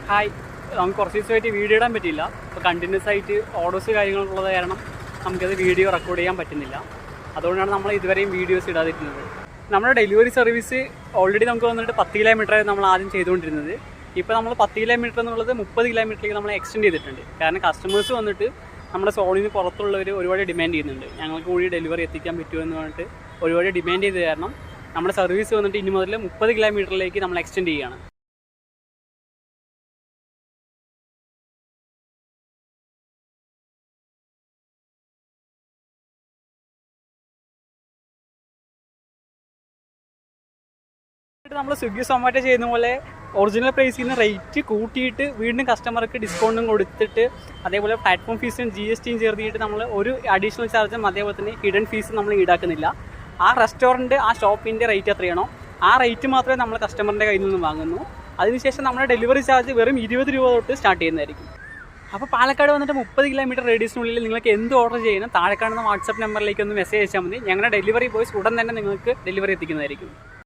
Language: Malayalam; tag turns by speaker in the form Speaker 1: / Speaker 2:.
Speaker 1: ഹായ്, നമുക്ക് കുറച്ച് ദിവസമായിട്ട് വീഡിയോ ഇടാൻ പറ്റില്ല. അപ്പോൾ കണ്ടിന്യൂസ് ആയിട്ട് ഓർഡേഴ്സ് കാര്യങ്ങളുള്ളത് കാരണം നമുക്കത് വീഡിയോ റെക്കോർഡ് ചെയ്യാൻ പറ്റുന്നില്ല. അതുകൊണ്ടാണ് നമ്മൾ ഇതുവരെയും വീഡിയോസ് ഇടാതിരുന്നത്. നമ്മുടെ ഡെലിവറി സർവീസ് ഓൾറെഡി നമുക്ക് വന്നിട്ട് 10 കിലോമീറ്റർ നമ്മൾ ആദ്യം ചെയ്തുകൊണ്ടിരുന്നത്. ഇപ്പോൾ നമ്മൾ 10 കിലോമീറ്റർ എന്നുള്ളത് 30 കിലോമീറ്ററിലേക്ക് നമ്മൾ എക്സ്റ്റെൻഡ് ചെയ്തിട്ടുണ്ട്. കാരണം കസ്റ്റമേഴ്സ് വന്നിട്ട് നമ്മുടെ സോണിൽ നിന്ന് പുറത്തുള്ളവർ ഒരുപാട് ഡിമാൻഡ് ചെയ്യുന്നുണ്ട്. ഞങ്ങൾക്ക് കൂടി ഡെലിവറി എത്തിക്കാൻ പറ്റുമോ എന്ന് പറഞ്ഞിട്ട് ഒരുപാട് ഡിമാൻഡ് ചെയ്ത് കാരണം നമ്മുടെ സർവീസ് വന്നിട്ട് ഇനി മുതൽ 30 കിലോമീറ്ററിലേക്ക് നമ്മൾ എക്സ്റ്റെൻഡ് ചെയ്യുകയാണ്. നമ്മൾ സ്വിഗ്ഗി സൊമാറ്റോ ചെയ്യുന്ന പോലെ ഒറിജിനൽ പ്രൈസിൽ നിന്ന് റേറ്റ് കൂട്ടിയിട്ട് വീണ്ടും കസ്റ്റമർക്ക് ഡിസ്കൗണ്ടും കൊടുത്തിട്ട് അതേപോലെ പ്ലാറ്റ്ഫോം ഫീസും GST ചേർത്തിട്ട് നമ്മൾ ഒരു അഡീഷണൽ ചാർജും അതേപോലെ തന്നെ ഹിഡൻ ഫീസും നമ്മൾ ഈടാക്കുന്നില്ല. ആ റെസ്റ്റോറൻറ്റ് ആ ഷോപ്പിൻ്റെ റേറ്റ് എത്രയാണോ ആ റേറ്റ് മാത്രമേ നമ്മൾ കസ്റ്റമറിൻ്റെ കയ്യിൽ നിന്ന് വാങ്ങുന്നു. അതിനുശേഷം നമ്മുടെ ഡെലിവറി ചാർജ് വെറും 20 രൂപ തൊട്ട് സ്റ്റാർട്ട് ചെയ്യുന്നതായിരിക്കും. അപ്പോൾ പാലക്കാട് വന്നിട്ട് 30 കിലോമീറ്റർ റേഡിയസിനുള്ളിൽ നിങ്ങൾക്ക് എന്ത് ഓർഡർ ചെയ്യണം താഴെ കാണുന്ന വാട്സപ്പ് നമ്പറിലേക്ക് ഒന്ന് മെസ്സേജ് അയച്ചാൽ മതി. ഞങ്ങളുടെ ഡെലിവറി ബോയ്സ് ഉടൻ തന്നെ നിങ്ങൾക്ക് ഡെലിവറി എത്തിക്കുന്നതായിരിക്കും.